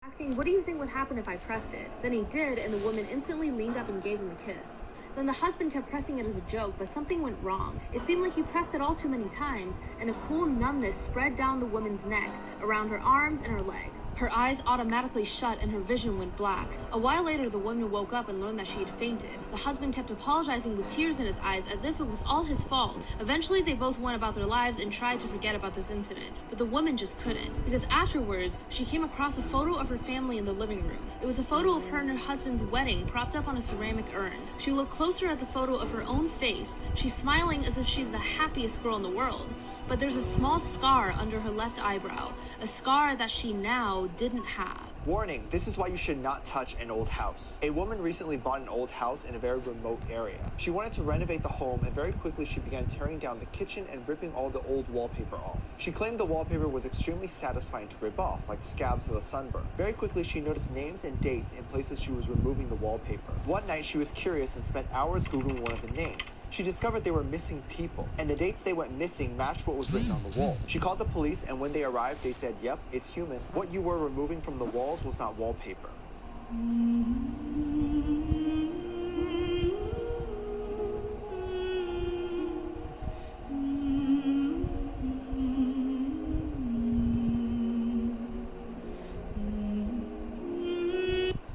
asking, "What do you think would happen if I pressed it?" Then he did, and the woman instantly leaned up and gave him a kiss. Then the husband kept pressing it as a joke, but something went wrong. It seemed like he pressed it all too many times, and a cool numbness spread down the woman's neck, around her arms and her legs. Her eyes automatically shut and her vision went black. A while later, the woman woke up and learned that she had fainted. The husband kept apologizing with tears in his eyes as if it was all his fault. Eventually, they both went about their lives and tried to forget about this incident, but the woman just couldn't, because afterwards, she came across a photo of her family in the living room. It was a photo of her and her husband's wedding propped up on a ceramic urn. She looked closer at the photo of her own face. She's smiling as if she's the happiest girl in the world. But there's a small scar under her left eyebrow, a scar that she now didn't have. Warning, this is why you should not touch an old house. A woman recently bought an old house in a very remote area. She wanted to renovate the home, and very quickly she began tearing down the kitchen and ripping all the old wallpaper off. She claimed the wallpaper was extremely satisfying to rip off, like scabs of a sunburn. Very quickly she noticed names and dates in places she was removing the wallpaper. One night she was curious and spent hours Googling one of the names. She discovered they were missing people, and the dates they went missing matched what was written on the wall. She called the police, and when they arrived, they said, "Yep, it's human. What you were removing from the walls was not wallpaper."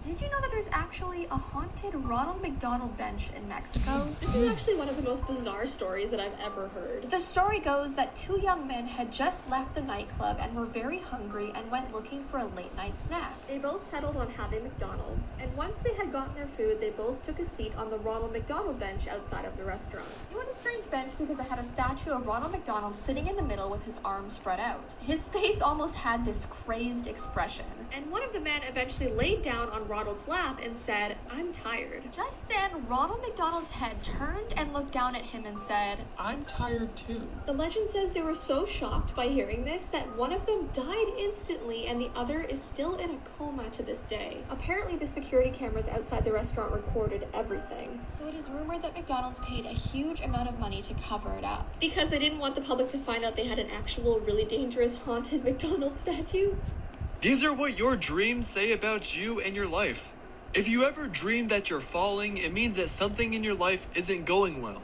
Did you know that there's actually a haunted Ronald McDonald bench in Mexico? This is actually one of the most bizarre stories that I've ever heard. The story goes that two young men had just left the nightclub and were very hungry and went looking for a late night snack. They both settled on having McDonald's, and once they had gotten their food, they both took a seat on the Ronald McDonald bench outside of the restaurant. It was a strange bench because it had a statue of Ronald McDonald sitting in the middle with his arms spread out. His face almost had this crazed expression. And one of the men eventually laid down on Ronald's lap and said, "I'm tired." Just then, Ronald McDonald's head turned and looked down at him and said, "I'm tired too." The legend says they were so shocked by hearing this that one of them died instantly and the other is still in a coma to this day. Apparently the security cameras outside the restaurant recorded everything. So it is rumored that McDonald's paid a huge amount of money to cover it up. Because they didn't want the public to find out they had an actual really dangerous haunted McDonald's statue. These are what your dreams say about you and your life. If you ever dream that you're falling, it means that something in your life isn't going well.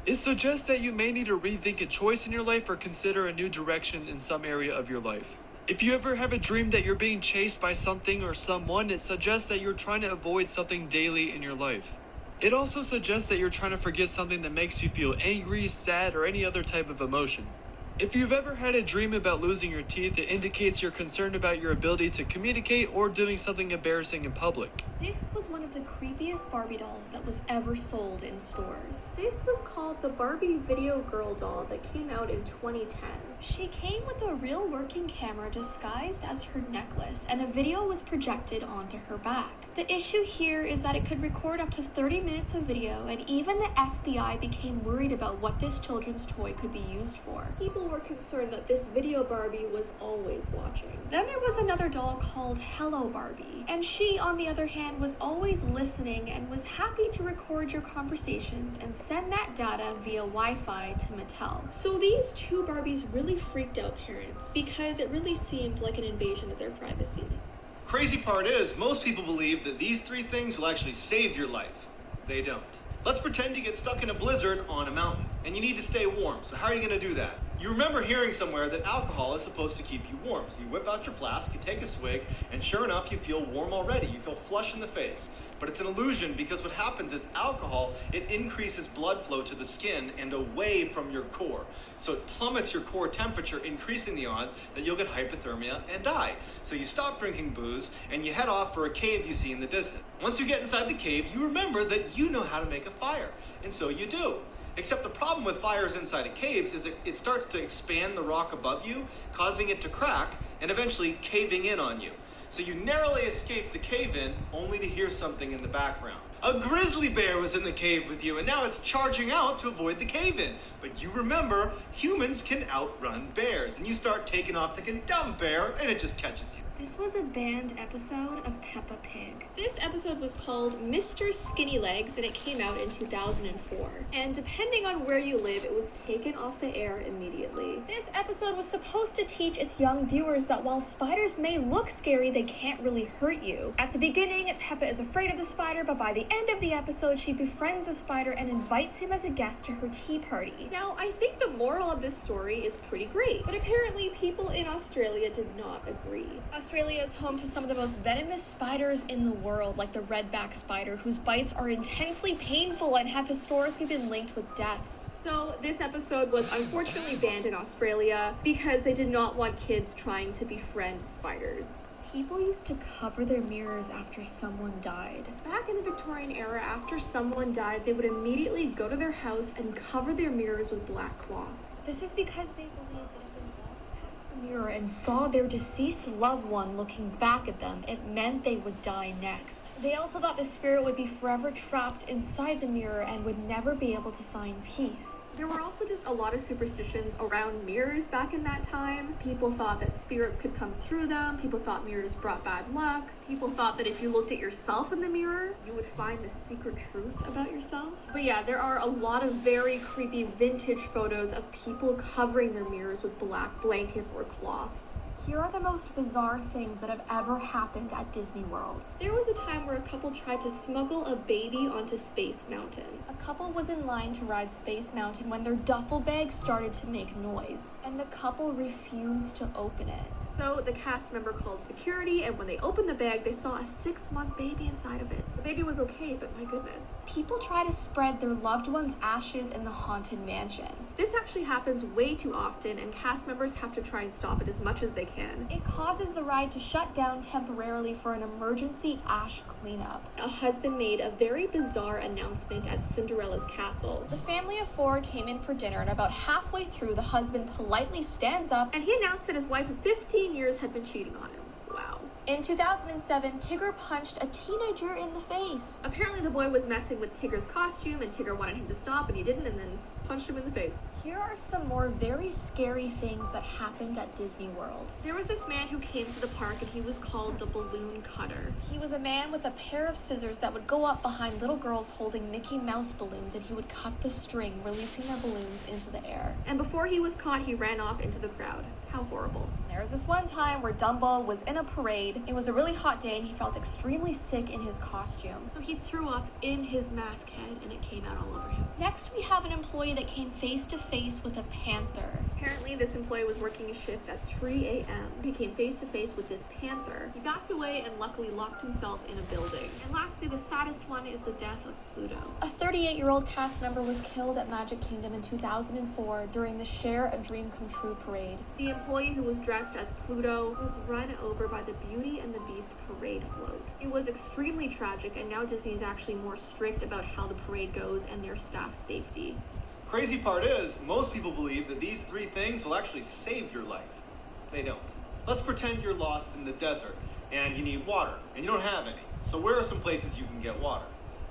It suggests that you may need to rethink a choice in your life or consider a new direction in some area of your life. If you ever have a dream that you're being chased by something or someone, it suggests that you're trying to avoid something daily in your life. It also suggests that you're trying to forget something that makes you feel angry, sad, or any other type of emotion. If you've ever had a dream about losing your teeth, it indicates you're concerned about your ability to communicate or doing something embarrassing in public. This was one of the creepiest Barbie dolls that was ever sold in stores. This was called the Barbie Video Girl doll that came out in 2010. She came with a real working camera disguised as her necklace, and a video was projected onto her back. The issue here is that it could record up to 30 minutes of video, and even the FBI became worried about what this children's toy could be used for. People were concerned that this video Barbie was always watching. Then there was another doll called Hello Barbie, and she, on the other hand, was always listening and was happy to record your conversations and send that data via Wi-Fi to Mattel. So these two Barbies really freaked out parents because it really seemed like an invasion of their privacy. Crazy part is, most people believe that these three things will actually save your life. They don't. Let's pretend you get stuck in a blizzard on a mountain, and you need to stay warm. So how are you going to do that? You remember hearing somewhere that alcohol is supposed to keep you warm. So you whip out your flask, you take a swig, and sure enough, you feel warm already. You feel flush in the face. But it's an illusion because what happens is alcohol, it increases blood flow to the skin and away from your core. So it plummets your core temperature, increasing the odds that you'll get hypothermia and die. So you stop drinking booze and you head off for a cave you see in the distance. Once you get inside the cave, you remember that you know how to make a fire. And so you do. Except the problem with fires inside of caves is it starts to expand the rock above you, causing it to crack and eventually caving in on you. So you narrowly escape the cave-in, only to hear something in the background. A grizzly bear was in the cave with you, and now it's charging out to avoid the cave-in. But you remember, humans can outrun bears, and you start taking off thinking, dumb bear, and it just catches you. This was a banned episode of Peppa Pig. This episode was called Mr. Skinny Legs and it came out in 2004. And depending on where you live, it was taken off the air immediately. This episode was supposed to teach its young viewers that while spiders may look scary, they can't really hurt you. At the beginning, Peppa is afraid of the spider, but by the end of the episode, she befriends the spider and invites him as a guest to her tea party. Now, I think the moral of this story is pretty great, but apparently people in Australia did not agree. Australia is home to some of the most venomous spiders in the world, like the redback spider, whose bites are intensely painful and have historically been linked with deaths. So this episode was unfortunately banned in Australia because they did not want kids trying to befriend spiders. People used to cover their mirrors after someone died. Back in the Victorian era, after someone died, they would immediately go to their house and cover their mirrors with black cloths. This is because they believed that if they walked past the mirror and saw their deceased loved one looking back at them, it meant they would die next. They also thought the spirit would be forever trapped inside the mirror and would never be able to find peace. There were also just a lot of superstitions around mirrors back in that time. People thought that spirits could come through them. People thought mirrors brought bad luck. People thought that if you looked at yourself in the mirror, you would find the secret truth about yourself. But yeah, there are a lot of very creepy vintage photos of people covering their mirrors with black blankets or cloths. Here are the most bizarre things that have ever happened at Disney World. There was a time where a couple tried to smuggle a baby onto Space Mountain. A couple was in line to ride Space Mountain when their duffel bag started to make noise, and the couple refused to open it. So the cast member called security, and when they opened the bag, they saw a 6-month baby inside of it. The baby was okay, but my goodness. People try to spread their loved ones' ashes in the Haunted Mansion. This actually happens way too often, and cast members have to try and stop it as much as they can. It causes the ride to shut down temporarily for an emergency ash cleanup. A husband made a very bizarre announcement at Cinderella's castle. The family of 4 came in for dinner, and about halfway through, the husband politely stands up and he announced that his wife of 15 years had been cheating on him. Wow. In 2007, Tigger punched a teenager in the face. Apparently the boy was messing with Tigger's costume and Tigger wanted him to stop and he didn't, and then punched him in the face. Here are some more very scary things that happened at Disney World. There was this man who came to the park and he was called the Balloon Cutter. He was a man with a pair of scissors that would go up behind little girls holding Mickey Mouse balloons, and he would cut the string, releasing their balloons into the air. And before he was caught, he ran off into the crowd. How horrible. There was this one time where Dumbo was in a parade. It was a really hot day and he felt extremely sick in his costume. So he threw up in his mask head and it came out all over him. Next, we have an employee that came face to face with a panther. Apparently, this employee was working a shift at 3 a.m. He came face to face with this panther. He backed away and luckily locked himself in a building. And lastly, the saddest one is the death of Pluto. A 38-year-old cast member was killed at Magic Kingdom in 2004 during the Share a Dream Come True parade. The employee who was dressed as Pluto was run over by the Beauty and the Beast parade float. It was extremely tragic, and now Disney is actually more strict about how the parade goes and their staff's safety. Crazy part is, most people believe that these 3 things will actually save your life. They don't. Let's pretend you're lost in the desert and you need water and you don't have any. So where are some places you can get water?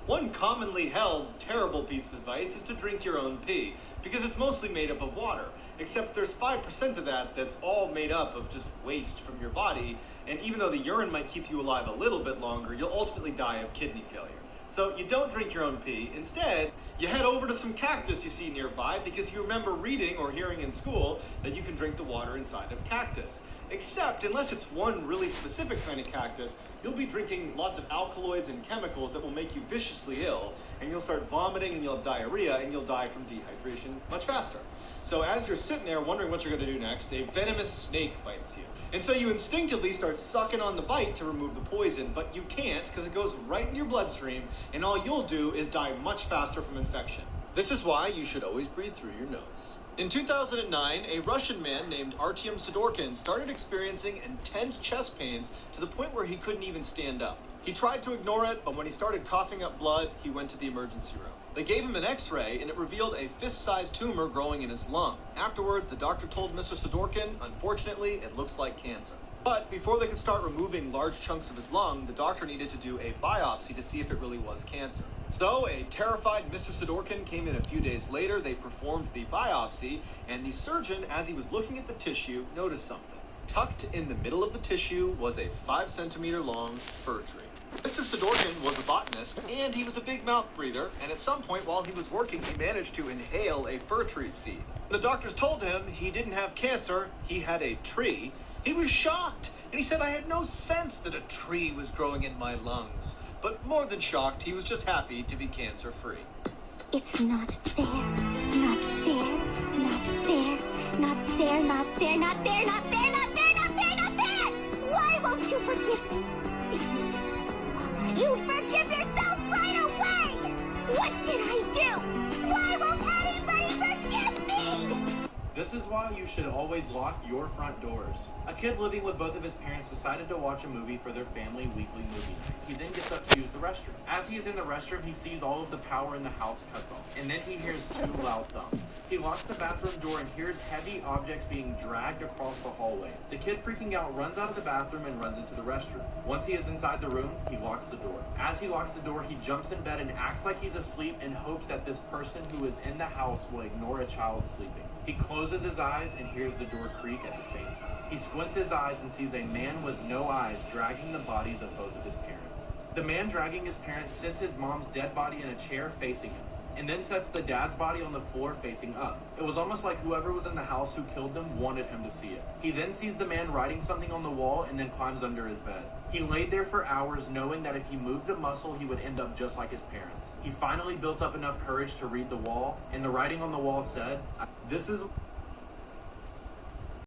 One commonly held terrible piece of advice is to drink your own pee, because it's mostly made up of water, except there's 5% of that that's all made up of just waste from your body, and even though the urine might keep you alive a little bit longer, you'll ultimately die of kidney failure. So you don't drink your own pee. Instead, you head over to some cactus you see nearby because you remember reading or hearing in school that you can drink the water inside of cactus. Except, unless it's one really specific kind of cactus, you'll be drinking lots of alkaloids and chemicals that will make you viciously ill, and you'll start vomiting and you'll have diarrhea and you'll die from dehydration much faster. So as you're sitting there wondering what you're going to do next, a venomous snake bites you. And so you instinctively start sucking on the bite to remove the poison, but you can't because it goes right in your bloodstream, and all you'll do is die much faster from infection. This is why you should always breathe through your nose. In 2009, a Russian man named Artyom Sidorkin started experiencing intense chest pains to the point where he couldn't even stand up. He tried to ignore it, but when he started coughing up blood, he went to the emergency room. They gave him an x-ray, and it revealed a fist-sized tumor growing in his lung. Afterwards, the doctor told Mr. Sidorkin, unfortunately, it looks like cancer. But before they could start removing large chunks of his lung, the doctor needed to do a biopsy to see if it really was cancer. So a terrified Mr. Sidorkin came in a few days later. They performed the biopsy, and the surgeon, as he was looking at the tissue, noticed something. Tucked in the middle of the tissue was a 5 centimeter long fir tree. Mr. Sidorkin was a botanist, and he was a big mouth breather, and at some point while he was working, he managed to inhale a fir tree seed. The doctors told him he didn't have cancer, he had a tree. He was shocked, and he said, "I had no sense that a tree was growing in my lungs." But more than shocked, he was just happy to be cancer-free. It's not fair, not fair, not fair, not fair, not fair, not fair, not fair, not fair, not fair, not fair! Why won't you forgive me? If you did something wrong, you'd forgive yourself right away! What did I do? Why won't anybody forgive me? This is why you should always lock your front doors. A kid living with both of his parents decided to watch a movie for their family weekly movie night. He then gets up to use the restroom. As he is in the restroom, he sees all of the power in the house cuts off, and then he hears 2 loud thumps. He locks the bathroom door and hears heavy objects being dragged across the hallway. The kid, freaking out, runs out of the bathroom and runs into the restroom. Once he is inside the room, he locks the door. As he locks the door, he jumps in bed and acts like he's asleep in hopes that this person who is in the house will ignore a child sleeping. He closes his eyes and hears the door creak at the same time. He squints his eyes and sees a man with no eyes dragging the bodies of both of his parents. The man dragging his parents sits his mom's dead body in a chair facing him, and then sets the dad's body on the floor facing up. It was almost like whoever was in the house who killed them wanted him to see it. He then sees the man writing something on the wall and then climbs under his bed. He laid there for hours knowing that if he moved a muscle, he would end up just like his parents. He finally built up enough courage to read the wall, and the writing on the wall said, "This is